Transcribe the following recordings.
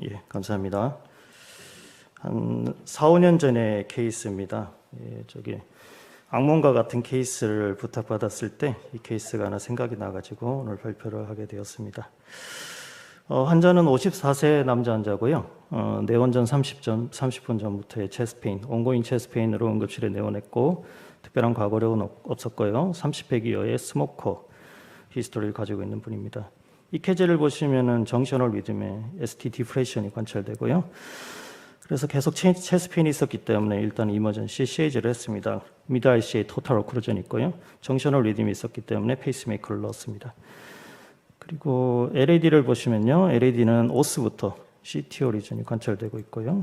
예, 감사합니다. 한 4, 5년 전의 케이스입니다. 예, 악몽과 같은 케이스를 부탁받았을 때 이 케이스가 하나 생각이 나가지고 오늘 발표를 하게 되었습니다. 환자는 54세 남자 환자고요. 내원전 30분 전부터의 체스트페인, 온고잉 체스트페인으로 응급실에 내원했고 특별한 과거력은 없었고요. 30회 기여의 스모커 히스토리를 가지고 있는 분입니다. 이 케제를 보시면은 정셔널 리듬의 ST 디프레션이 관찰되고요. 그래서 계속 체스트페인이 있었기 때문에 일단 이머전시 CAG를 했습니다. 미드 ICA 토탈 오클루전이 있고요. 정셔널 리듬이 있었기 때문에 페이스메이커를 넣었습니다. 그리고 LAD를 보시면요. LAD는 오스부터 CTO 리전이 관찰되고 있고요.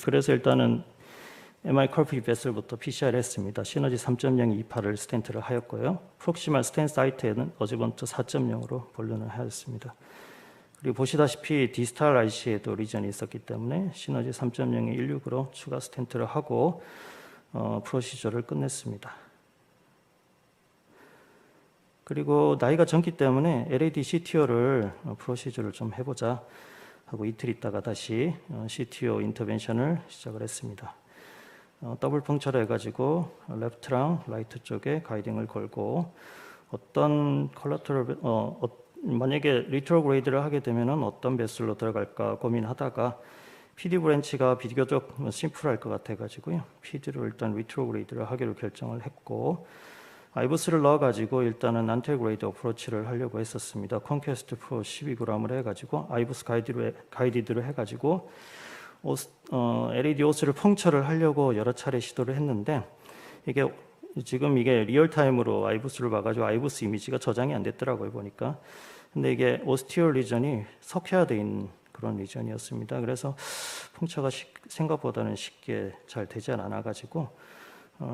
그래서 일단은 MI 컬피 베슬부터 PCR 했습니다. 시너지 3.0 28을 스텐트를 하였고요. 프록시말 스텐 사이트에는 어지번트 4.0으로 본론을 하였습니다. 그리고 보시다시피 디스탈 IC에도 리전이 있었기 때문에 시너지 3.0의 16으로 추가 스텐트를 하고 프로시저를 끝냈습니다. 그리고 나이가 젊기 때문에 LAD CTO를 프로시저를 좀 해보자 하고 이틀 있다가 다시 CTO 인터벤션을 시작을 했습니다. 더블 펑처를 해가지고 레프트랑 라이트 쪽에 가이딩을 걸고 어떤 컬러터를 만약에 리트로그레이드를 하게 되면 어떤 베슬로 들어갈까 고민하다가 PD 브랜치가 비교적 심플할 것 같아가지고요. PD로 일단 리트로그레이드를 하기로 결정을 했고 아이부스를 넣어가지고 일단은 안테그레이드 어프로치를 하려고 했었습니다. 콘퀘스트 프로 12g을 해가지고 아이부스 가이디드로 해가지고 LED 오스를 펑처를 하려고 여러 차례 시도를 했는데 이게 지금 리얼타임으로 아이부스를 봐가지고 아이부스 이미지가 저장이 안 됐더라고요 보니까. 근데 이게 오스티올 리전이 석회화되어 있는 그런 리전이었습니다. 그래서 펑처가 생각보다는 쉽게 잘 되지 않아가지고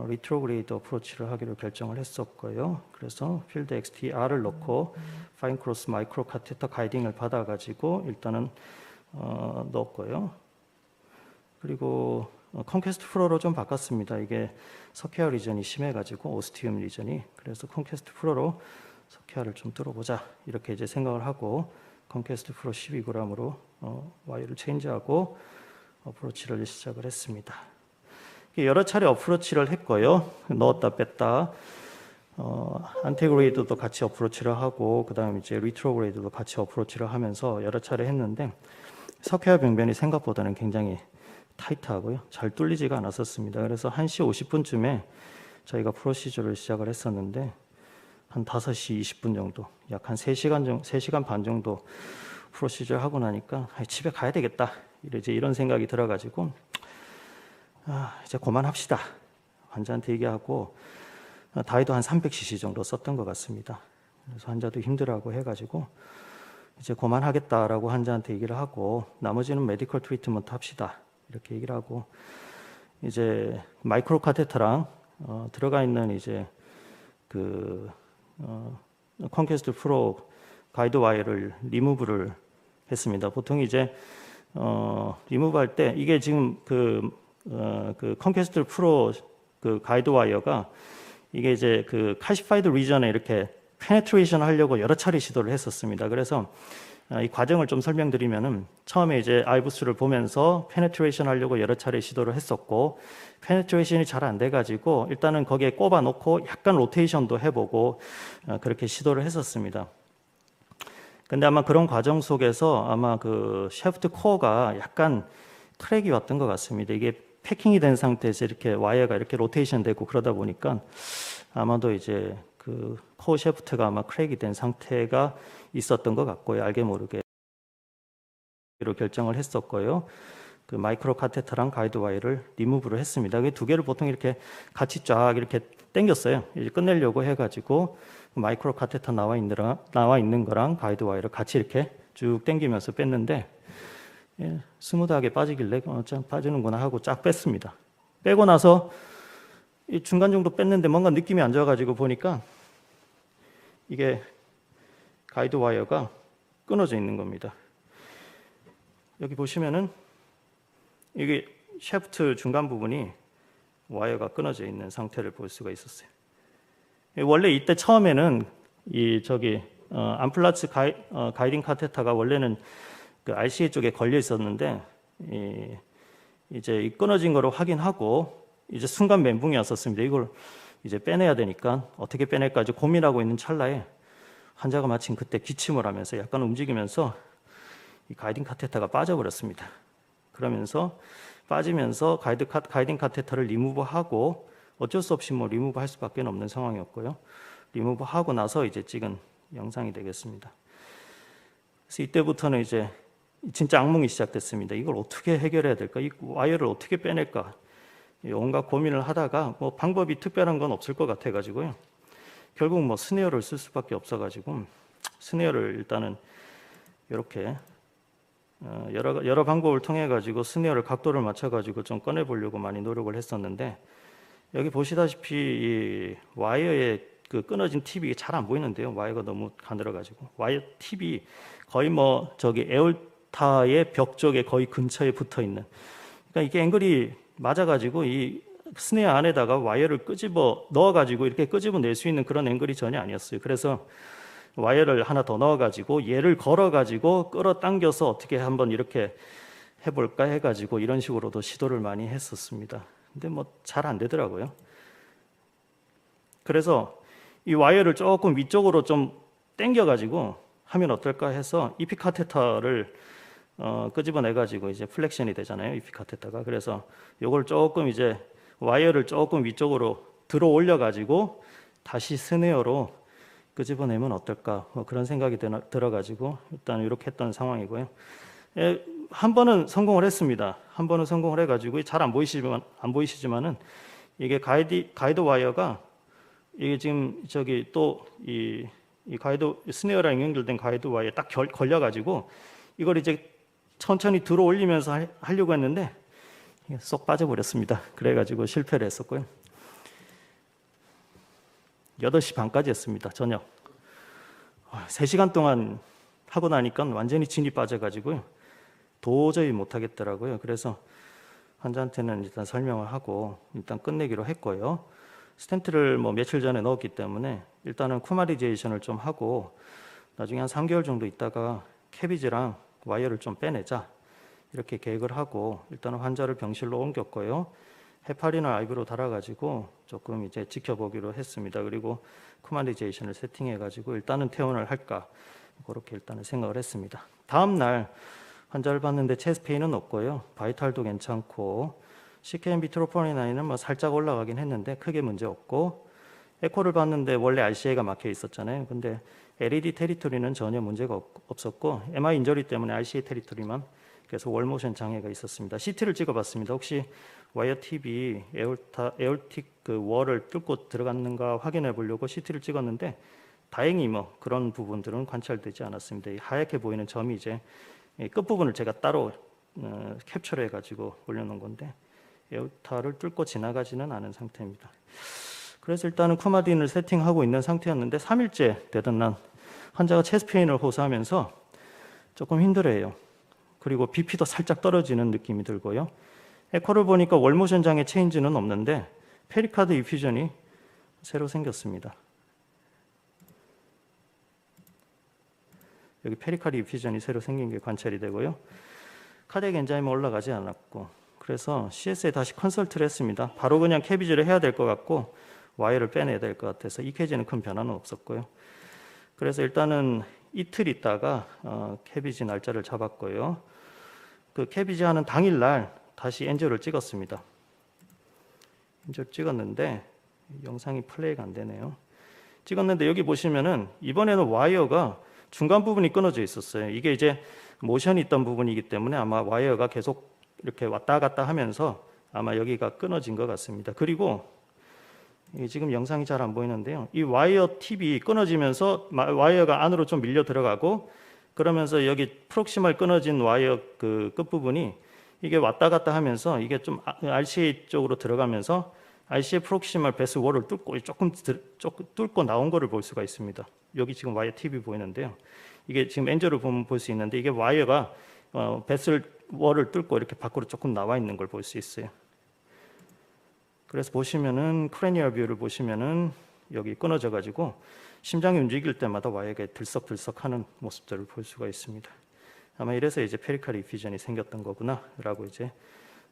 리트로그레이드 어프로치를 하기로 결정을 했었고요. 그래서 필드 XTR을 넣고 파인 크로스 마이크로 카테터 가이딩을 받아가지고 일단은 넣었고요. 그리고 콘퀘스트 프로로 좀 바꿨습니다. 이게 석회화 리전이 심해가지고 오스티움 리전이 그래서 콘퀘스트 프로로 석회화를 좀 뚫어보자 이렇게 이제 생각을 하고 콘퀘스트 프로 12g으로 와이어를 체인지하고 어프로치를 시작을 했습니다. 여러 차례 어프로치를 했고요. 넣었다 뺐다. 안테그레이드도 같이 어프로치를 하고 그 다음에 이제 리트로그레이드도 같이 어프로치를 하면서 여러 차례 했는데 석회화 병변이 생각보다는 굉장히 타이트하고요. 잘 뚫리지가 않았었습니다. 그래서 1시 50분쯤에 저희가 프로시저를 시작을 했었는데 한 5시 20분 정도, 약 한 3시간 반 정도 프로시저를 하고 나니까 집에 가야 되겠다. 이제 이런 생각이 들어가지고 이제 그만합시다. 환자한테 얘기하고 다이도 한 300cc 정도 썼던 것 같습니다. 그래서 환자도 힘들어하고 해가지고 이제 그만하겠다라고 환자한테 얘기를 하고 나머지는 메디컬 트리트먼트 합시다. 이렇게 얘기를 하고 이제 마이크로 카테터랑 들어가 있는 이제 콘퀘스트 프로 가이드 와이어를 리무브를 했습니다. 보통 이제 리무브 할 때 이게 지금 콘퀘스트 프로 가이드 와이어가 이게 이제 칼시파이드 리전에 이렇게 페네트레이션 하려고 여러 차례 시도를 했었습니다. 그래서 이 과정을 좀 설명드리면은 처음에 이제 아이부스를 보면서 페네트레이션 하려고 여러 차례 시도를 했었고 페네트레이션이 잘 안 돼가지고 일단은 거기에 꼽아 놓고 약간 로테이션도 해보고 그렇게 시도를 했었습니다. 근데 아마 그런 과정 속에서 아마 샤프트 코어가 약간 크랙이 왔던 것 같습니다. 이게 패킹이 된 상태에서 이렇게 와이어가 이렇게 로테이션 되고 그러다 보니까 아마도 이제 코어 샤프트가 아마 크랙이 된 상태가 있었던 것 같고요. 알게 모르게 결정을 했었고요. 마이크로 카테터랑 가이드 와이어를 리무브를 했습니다. 두 개를 보통 이렇게 같이 쫙 이렇게 당겼어요. 이제 끝내려고 해가지고 마이크로 카테터 나와 있는 거랑 가이드 와이어를 같이 이렇게 쭉 당기면서 뺐는데 스무드하게 빠지길래 좀 빠지는구나 하고 쫙 뺐습니다. 빼고 나서 중간 정도 뺐는데 뭔가 느낌이 안 좋아가지고 보니까 이게 가이드 와이어가 끊어져 있는 겁니다. 여기 보시면은 이게 샤프트 중간 부분이 와이어가 끊어져 있는 상태를 볼 수가 있었어요. 원래 이때 처음에는 암플라츠 가이딩 카테터가 원래는 그 RCA 쪽에 걸려 있었는데 이제 이 끊어진 거를 확인하고 이제 순간 멘붕이었었습니다. 이걸 이제 빼내야 되니까 어떻게 빼낼까 이제 고민하고 있는 찰나에 환자가 마침 그때 기침을 하면서 약간 움직이면서 이 가이딩 카테터가 빠져버렸습니다. 그러면서 빠지면서 가이딩 카테터를 리무브하고 어쩔 수 없이 뭐 리무브할 수밖에 없는 상황이었고요. 리무브하고 나서 이제 찍은 영상이 되겠습니다. 그래서 이때부터는 이제 진짜 악몽이 시작됐습니다. 이걸 어떻게 해결해야 될까? 이 와이어를 어떻게 빼낼까? 온갖 고민을 하다가 뭐 방법이 특별한 건 없을 것 같아가지고요. 결국 뭐 스네어를 쓸 수밖에 없어가지고 스네어를 일단은 이렇게 여러 방법을 통해 가지고 스네어를 각도를 맞춰 가지고 좀 꺼내 보려고 많이 노력을 했었는데 여기 보시다시피 이 와이어의 그 끊어진 팁이 잘 안 보이는데요. 와이어가 너무 가늘어 가지고 와이어 팁이 거의 뭐 저기 에어타의 벽 쪽에 거의 근처에 붙어 있는. 그러니까 이게 앵글이 맞아 가지고 이 스네어 안에다가 와이어를 끄집어 넣어 가지고 이렇게 끄집어 낼 수 있는 그런 앵글이 전혀 아니었어요. 그래서 와이어를 하나 더 넣어가지고 얘를 걸어가지고 끌어당겨서 어떻게 한번 이렇게 해볼까 해가지고 이런 식으로도 시도를 많이 했었습니다. 근데 뭐 잘 안 되더라고요. 그래서 이 와이어를 조금 위쪽으로 좀 당겨가지고 하면 어떨까 해서 EP 카테터를 끄집어내가지고 이제 플렉션이 되잖아요. EP 카테터가. 그래서 이걸 조금 이제 와이어를 조금 위쪽으로 들어 올려가지고 다시 스네어로 끄집어내면 어떨까 뭐 그런 생각이 들어가지고 일단 이렇게 했던 상황이고요. 한 번은 성공을 했습니다. 한 번은 성공을 해가지고 잘 안 보이시지만은 이게 가이드 와이어가 이게 지금 저기 또 이 가이드 스네어랑 연결된 가이드 와이어에 딱 걸려가지고 이걸 이제 천천히 들어 올리면서 하려고 했는데 쏙 빠져버렸습니다. 그래가지고 실패를 했었고요. 8시 반까지 했습니다. 저녁 3시간 동안 하고 나니까 완전히 진이 빠져가지고요. 도저히 못하겠더라고요. 그래서 환자한테는 일단 설명을 하고 일단 끝내기로 했고요. 스텐트를 뭐 며칠 전에 넣었기 때문에 일단은 쿠마리제이션을 좀 하고 나중에 한 3개월 정도 있다가 캐비지랑 와이어를 좀 빼내자 이렇게 계획을 하고 일단은 환자를 병실로 옮겼고요. 헤파린을 아이브로 달아가지고 조금 이제 지켜보기로 했습니다. 그리고 쿠마리제이션을 세팅해가지고 일단은 퇴원을 할까 그렇게 일단은 생각을 했습니다. 다음 날 환자를 봤는데 체스트 페인은 없고요. 바이탈도 괜찮고 CKM 트로포닌아인은 뭐 살짝 올라가긴 했는데 크게 문제 없고 에코를 봤는데 원래 RCA가 막혀 있었잖아요. 근데 LED 테리토리는 전혀 문제가 없었고 MI 인저리 때문에 RCA 테리토리만 그래서 월모션 장애가 있었습니다. CT를 찍어봤습니다. 혹시 와이어 팁이 에어틱 그 월을 뚫고 들어갔는가 확인해 보려고 CT를 찍었는데 다행히 뭐 그런 부분들은 관찰되지 않았습니다. 이 하얗게 보이는 점이 이제 끝부분을 제가 따로 캡처를 해가지고 올려놓은 건데 에어타를 뚫고 지나가지는 않은 상태입니다. 그래서 일단은 쿠마딘을 세팅하고 있는 상태였는데 3일째 되던 날 환자가 체스트 페인을 호소하면서 조금 힘들어해요. 그리고 BP도 살짝 떨어지는 느낌이 들고요. 에코를 보니까 월모션 장애 체인지는 없는데 페리카드 이퓨전이 새로 생겼습니다. 여기 페리카드 이퓨전이 새로 생긴 게 관찰이 되고요. 카디악 엔자임은 올라가지 않았고 그래서 CS에 다시 컨설트를 했습니다. 바로 그냥 캐비지를 해야 될 것 같고 와이어를 빼내야 될 것 같아서 EKG는 큰 변화는 없었고요. 그래서 일단은 이틀 있다가 캐비지 날짜를 잡았고요. 그 캐비지 하는 당일날 다시 엔지오를 찍었습니다. 엔지오를 찍었는데 영상이 플레이가 안 되네요. 찍었는데 여기 보시면은 이번에는 와이어가 중간 부분이 끊어져 있었어요. 이게 이제 모션이 있던 부분이기 때문에 아마 와이어가 계속 이렇게 왔다 갔다 하면서 아마 여기가 끊어진 것 같습니다. 그리고 지금 영상이 잘 안 보이는데요. 이 와이어 팁이 끊어지면서 와이어가 안으로 좀 밀려 들어가고 그러면서 여기 프록시멀 끊어진 와이어 그 끝부분이 이게 왔다 갔다 하면서 이게 좀 RCA 쪽으로 들어가면서 RCA 프록시멀 베스 월을 뚫고 조금 뚫고 나온 거를 볼 수가 있습니다. 여기 지금 와이어 팁이 보이는데요. 이게 지금 엔저를 보면 볼 수 있는데 이게 와이어가 베스 월을 뚫고 이렇게 밖으로 조금 나와 있는 걸 볼 수 있어요. 그래서 보시면은 크레니얼 뷰를 보시면은 여기 끊어져 가지고 심장이 움직일 때마다 와이어가 들썩들썩하는 모습들을 볼 수가 있습니다. 아마 이래서 이제 페리칼 이피전이 생겼던 거구나라고 이제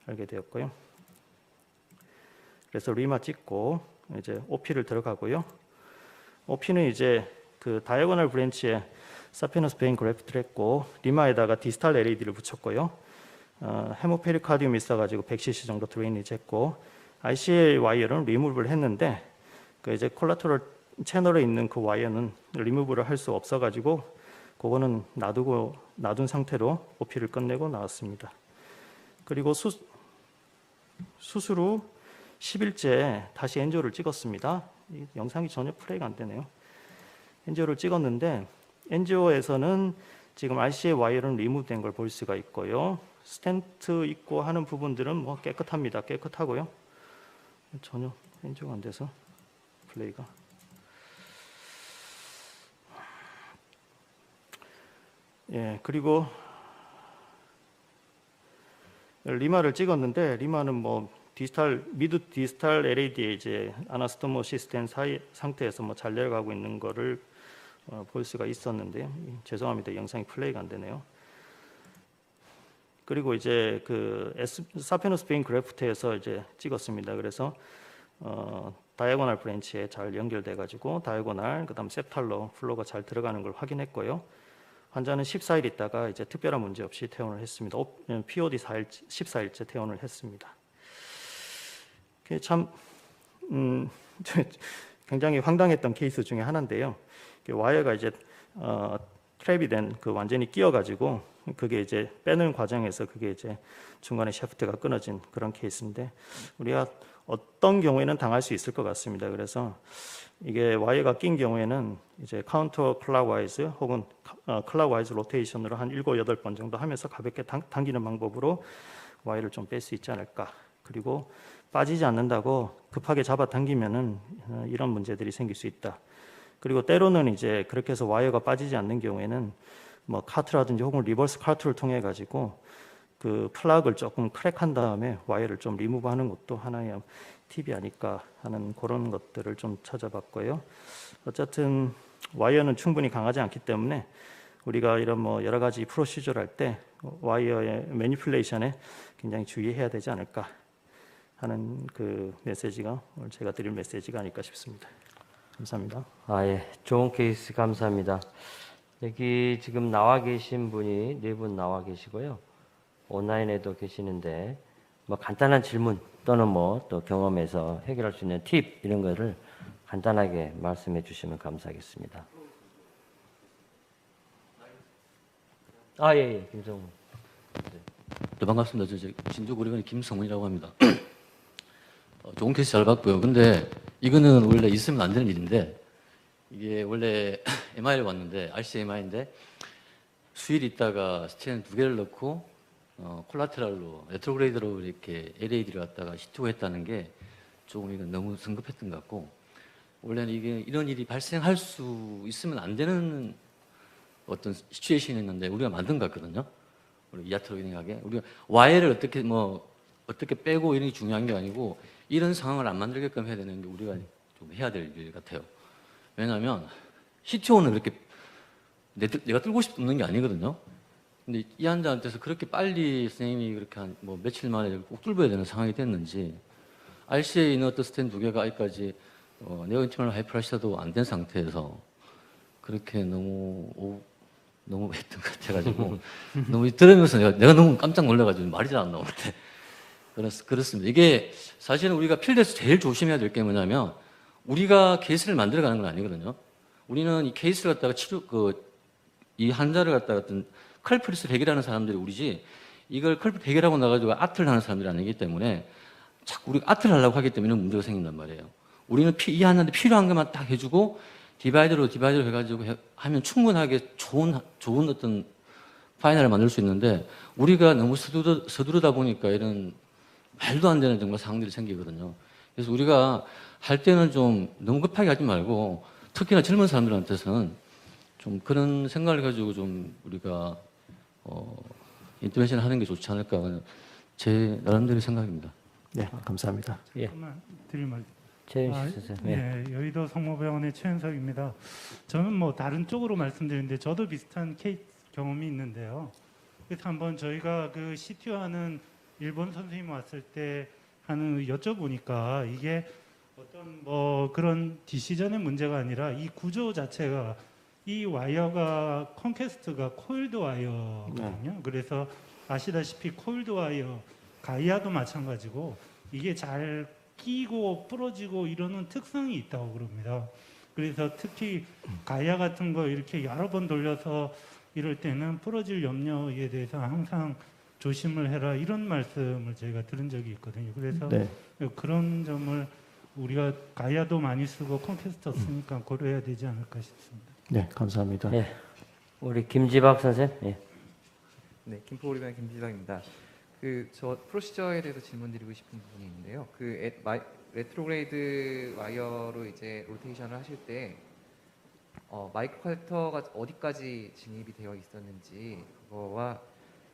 알게 되었고요. 그래서 리마 찍고 이제 OP를 들어가고요. OP는 이제 그 다이아고널 브랜치에 사피너스 베인 그래프트를 했고 리마에다가 디스탈 LAD를 붙였고요. 헤모페리카디움이 있어가지고 100cc 정도 드레이니지 했고 ICA 와이어는 리무브를 했는데 그 이제 콜라테럴 채널에 있는 그 와이어는 리무브를 할 수 없어가지고 그거는 놔둔 상태로 OP를 끝내고 나왔습니다. 그리고 수술 후 10일째 다시 엔지오를 찍었습니다. 이 영상이 전혀 플레이가 안 되네요. 엔지오를 찍었는데 엔지오에서는 지금 RCA 와이어는 리무브된 걸 볼 수가 있고요. 스텐트 있고 하는 부분들은 뭐 깨끗합니다. 깨끗하고요. 전혀 엔지오가 안 돼서 플레이가. 예, 그리고 리마를 찍었는데 리마는 뭐 미드 디스탈 LAD에 이제 아나스토모시스 된 상태에서 뭐 잘 내려가고 있는 거를 볼 수가 있었는데요. 죄송합니다. 영상이 플레이가 안 되네요. 그리고 이제 그 사피너스 베인 그래프트에서 이제 찍었습니다. 그래서 다이아고널 브랜치에 잘 연결돼 가지고 다이아고널 그다음 septal로 플로가 잘 들어가는 걸 확인했고요. 환자는 14일 있다가 이제 특별한 문제 없이 퇴원을 했습니다. POD 14일째 퇴원을 했습니다. 참 굉장히 황당했던 케이스 중에 하나인데요. 와이어가 이제 트랩이 된 그 완전히 끼어가지고 그게 이제 빼는 과정에서 그게 이제 중간에 샤프트가 끊어진 그런 케이스인데 우리가 어떤 경우에는 당할 수 있을 것 같습니다. 그래서 이게 와이어가 낀 경우에는 이제 카운터 클락와이즈 혹은 클락와이즈 로테이션으로 한 7, 8번 정도 하면서 가볍게 당기는 방법으로 와이어를 좀 뺄 수 있지 않을까. 그리고 빠지지 않는다고 급하게 잡아당기면은 이런 문제들이 생길 수 있다. 그리고 때로는 이제 그렇게 해서 와이어가 빠지지 않는 경우에는 뭐 카트라든지 혹은 리버스 카트를 통해 가지고 그 플락을 조금 크랙한 다음에 와이어를 좀 리무브하는 것도 하나의 팁이 아닐까 하는 그런 것들을 좀 찾아봤고요. 어쨌든 와이어는 충분히 강하지 않기 때문에 우리가 이런 뭐 여러 가지 프로시저를 할 때 와이어의 매니플레이션에 굉장히 주의해야 되지 않을까 하는 그 메시지가 오늘 제가 드릴 메시지가 아닐까 싶습니다. 감사합니다. 예, 좋은 케이스 감사합니다. 여기 지금 나와 계신 분이 4분 나와 계시고요. 온라인에도 계시는데 뭐 간단한 질문 또는 뭐 또 경험에서 해결할 수 있는 팁 이런 거를 간단하게 말씀해 주시면 감사하겠습니다. 예, 김성훈. 네, 반갑습니다. 저 진주고려관 김성훈이라고 합니다. 좋은 케이스 잘 봤고요. 근데 이거는 원래 있으면 안 되는 일인데 이게 원래 MR을 왔는데 RCMI인데 수일 있다가 스텐 2개를 넣고 콜라테랄로 레트로그레이드로 이렇게 LAD를 갖다가 시투했다는 게 조금 이건 너무 성급했던 것 같고 원래는 이게 이런 일이 발생할 수 있으면 안 되는 어떤 시츄에이션이었는데 우리가 만든 것 같거든요. 우리 이아트로기능하게 우리가 와이어를 어떻게 빼고 이런 게 중요한 게 아니고 이런 상황을 안 만들게끔 해야 되는 게 우리가 좀 해야 될 일 같아요. 왜냐하면 CTO는 그렇게 내가 들고 싶는 게 아니거든요. 근데 이 환자한테서 그렇게 빨리 선생님이 그렇게 한 뭐 며칠 만에 꼭 뚫어야 되는 상황이 됐는지 RCA 이너트 스텐 2개가 아직까지 네오인티멀 하이프라시아도 안 된 상태에서 그렇게 너무 했던 것 같아가지고 너무 들으면서 내가 너무 깜짝 놀라가지고 말이 잘 안 나오는데 그렇습니다. 이게 사실은 우리가 필드에서 제일 조심해야 될 게 뭐냐면 우리가 케이스를 만들어가는 건 아니거든요. 우리는 이 케이스를 갖다가 이 환자를 갖다가 어떤 컬프릿을 해결하는 사람들이 우리지 이걸 컬프릿 해결하고 나가지고 아트를 하는 사람들이 아니기 때문에 자꾸 우리가 아트를 하려고 하기 때문에 문제가 생긴단 말이에요. 우리는 이 환자한테 필요한 것만 딱 해주고 디바이더로 해가지고 하면 충분하게 좋은 어떤 파이널을 만들 수 있는데 우리가 너무 서두르다 보니까 이런 말도 안 되는 정말 상황들이 생기거든요. 그래서 우리가 할 때는 좀 너무 급하게 하지 말고 특히나 젊은 사람들한테서는 좀 그런 생각을 가지고 좀 우리가 인터벤션 하는 게 좋지 않을까 제 나름대로 생각입니다. 네, 감사합니다. 잠깐만 드릴 말. 최윤식 선생님. 예. 네, 여의도 성모병원의 최윤석입니다. 저는 뭐 다른 쪽으로 말씀드리는데 저도 비슷한 케이스 경험이 있는데요. 그래서 한번 저희가 그 CTO 하는 일본 선생님 왔을 때 하는 여쭤보니까 이게 어떤 뭐 그런 디시전의 문제가 아니라 이 구조 자체가 이 와이어가 콘캐스트가 코일드 와이어거든요. 그래서 아시다시피 코일드 와이어 가이아도 마찬가지고 이게 잘 끼고 부러지고 이러는 특성이 있다고 그럽니다. 그래서 특히 가이아 같은 거 이렇게 여러 번 돌려서 이럴 때는 부러질 염려에 대해서 항상 조심을 해라 이런 말씀을 저희가 들은 적이 있거든요. 그래서 네. 그런 점을 우리가 가이아도 많이 쓰고 콘캐스터 쓰니까 고려해야 되지 않을까 싶습니다. 네, 감사합니다. 예. 우리 김지박 선생님. 예. 네, 김포오리변 김지박입니다. 저 프로시저에 대해서 질문드리고 싶은 부분이 있는데요. 레트로그레이드 와이어로 이제 로테이션을 하실 때 마이크로 커넥터가 어디까지 진입이 되어 있었는지 그거와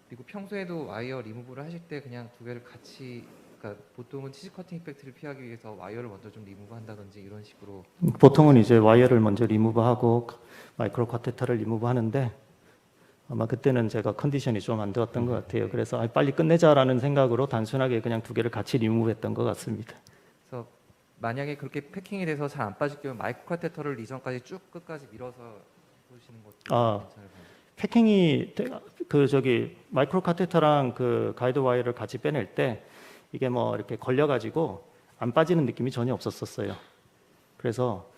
그리고 평소에도 와이어 리무브를 하실 때 그냥 두 개를 같이 그러니까 보통은 치즈 커팅 이펙트를 피하기 위해서 와이어를 먼저 좀 리무브 한다든지 이런 식으로 보통은 이제 와이어를 먼저 리무브하고 마이크로 카테터를 리무브하는데 아마 그때는 제가 컨디션이 좀 안 좋았던 것 같아요. 그래서 빨리 끝내자라는 생각으로 단순하게 그냥 두 개를 같이 리무브했던 것 같습니다. 그래서 만약에 그렇게 패킹이 돼서 잘 안 빠질 경우 마이크로 카테터를 이전까지 쭉 끝까지 밀어서 보시는 것도 괜찮을 것 패킹이 마이크로 카테터랑 그 가이드 와이어를 같이 빼낼 때 이게 뭐 이렇게 걸려가지고 안 빠지는 느낌이 전혀 없었어요. 그래서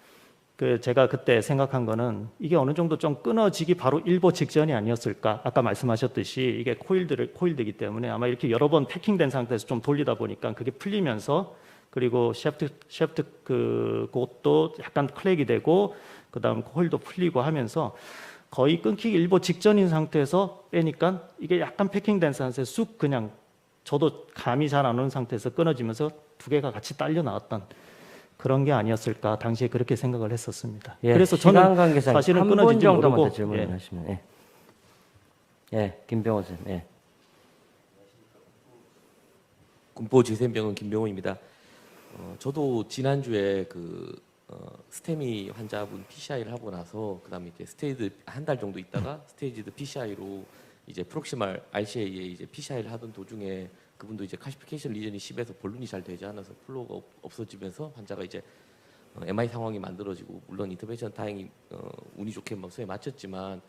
제가 그때 생각한 거는 이게 어느 정도 좀 끊어지기 바로 일보 직전이 아니었을까. 아까 말씀하셨듯이 이게 코일드이기 때문에 아마 이렇게 여러 번 패킹된 상태에서 좀 돌리다 보니까 그게 풀리면서 그리고 샤프트 그곳도 약간 클랙이 되고 그다음 코일도 풀리고 하면서 거의 끊기기 일보 직전인 상태에서 빼니까 이게 약간 패킹된 상태에서 쑥 그냥 저도 감이 잘 안 오는 상태에서 끊어지면서 두 개가 같이 딸려 나왔던 그런 게 아니었을까 당시에 그렇게 생각을 했었습니다. 예, 그래서 시간 저는 관계상 사실은 한 분 끊어진지 정도만 모르고 더 질문을 하시면 예, 김병호 선생님. 예. 군포 지센병원 김병호입니다. 저도 지난주에 스테미 환자분 PCI를 하고 나서 그다음에 이제 스테이드 한 달 정도 있다가 스테이지드 PCI로 이제 프록시말 RCA에 이제 PCI를 하던 도중에 그분도 이제 칼시피케이션 리전이 심해서 볼륨이 잘 되지 않아서 플로우가 없어지면서 환자가 이제 MI 상황이 만들어지고 물론 인터벤션 다행히 운이 좋게 막 수에 맞췄지만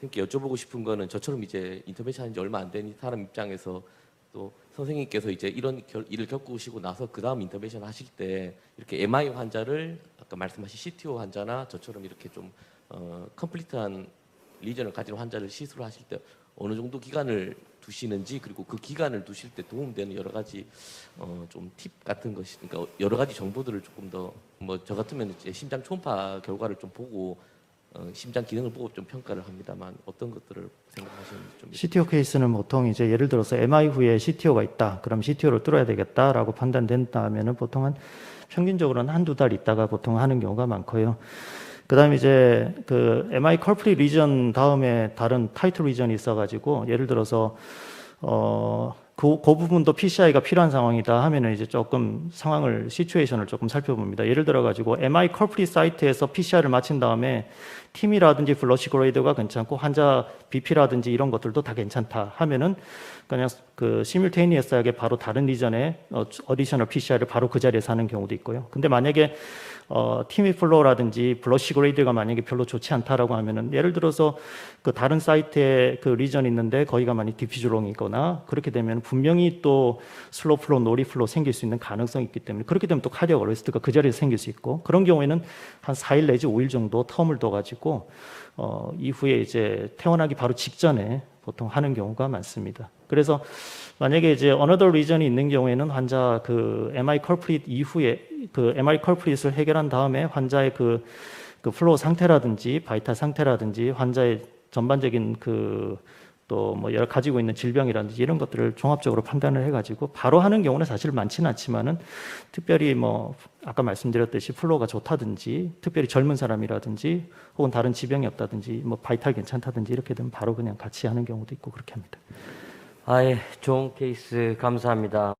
선생님께 여쭤보고 싶은 거는 저처럼 이제 인터벤션 한지 얼마 안 된 사람 입장에서 또 선생님께서 이제 이런 일을 겪으시고 나서 그 다음 인터벤션 하실 때 이렇게 MI 환자를 아까 말씀하신 CTO 환자나 저처럼 이렇게 좀 컴플리트한 리전을 가진 환자를 시술을 하실 때 어느 정도 기간을 두시는지 그리고 그 기간을 두실 때 도움되는 여러 가지 좀 팁 같은 것이 그러니까 여러 가지 정보들을 조금 더 뭐 저 같으면 이제 심장 초음파 결과를 좀 보고 심장 기능을 보고 좀 평가를 합니다만 어떤 것들을 생각하시는지 좀 CTO 케이스는 보통 이제 예를 들어서 MI 후에 CTO가 있다. 그럼 CTO를 뚫어야 되겠다라고 판단된다면은 보통 평균적으로는 한두 달 있다가 보통 하는 경우가 많고요. 그다음에 이제 MI 컬프리 리전 다음에 다른 타이틀 리전이 있어가지고 예를 들어서 그 부분도 PCI가 필요한 상황이다 하면은 이제 조금 시츄에이션을 조금 살펴봅니다. 예를 들어가지고 MI 컬프리 사이트에서 PCI를 마친 다음에 팀이라든지 플러시 그레이드가 괜찮고 환자 BP라든지 이런 것들도 다 괜찮다 하면은 그냥 시뮬테이니어스하게 바로 다른 리전에 어디셔널 PCI를 바로 그 자리에서 하는 경우도 있고요. 근데 만약에 팀이 플로우라든지 블러시 그레이드가 만약에 별로 좋지 않다라고 하면은 예를 들어서 다른 사이트에 리전이 있는데 거기가 만약 디퓨즈롱이거나 그렇게 되면 분명히 또 슬로우 플로우, 노리 플로우 생길 수 있는 가능성이 있기 때문에 그렇게 되면 또 카디악 어레스트가 그 자리에서 생길 수 있고 그런 경우에는 한 4일 내지 5일 정도 텀을 둬가지고 이후에 이제 퇴원하기 바로 직전에 보통 하는 경우가 많습니다. 그래서 만약에 이제 another region이 있는 경우에는 환자 MI 컬프릿 이후에 MI 컬프릿을 해결한 다음에 환자의 플로우 상태라든지 바이탈 상태라든지 환자의 전반적인 또 뭐 여러 가지고 있는 질병이라든지 이런 것들을 종합적으로 판단을 해가지고 바로 하는 경우는 사실 많지는 않지만은 특별히 뭐 아까 말씀드렸듯이 플로우가 좋다든지 특별히 젊은 사람이라든지 혹은 다른 지병이 없다든지 뭐 바이탈 괜찮다든지 이렇게 되면 바로 그냥 같이 하는 경우도 있고 그렇게 합니다. 좋은 케이스 감사합니다.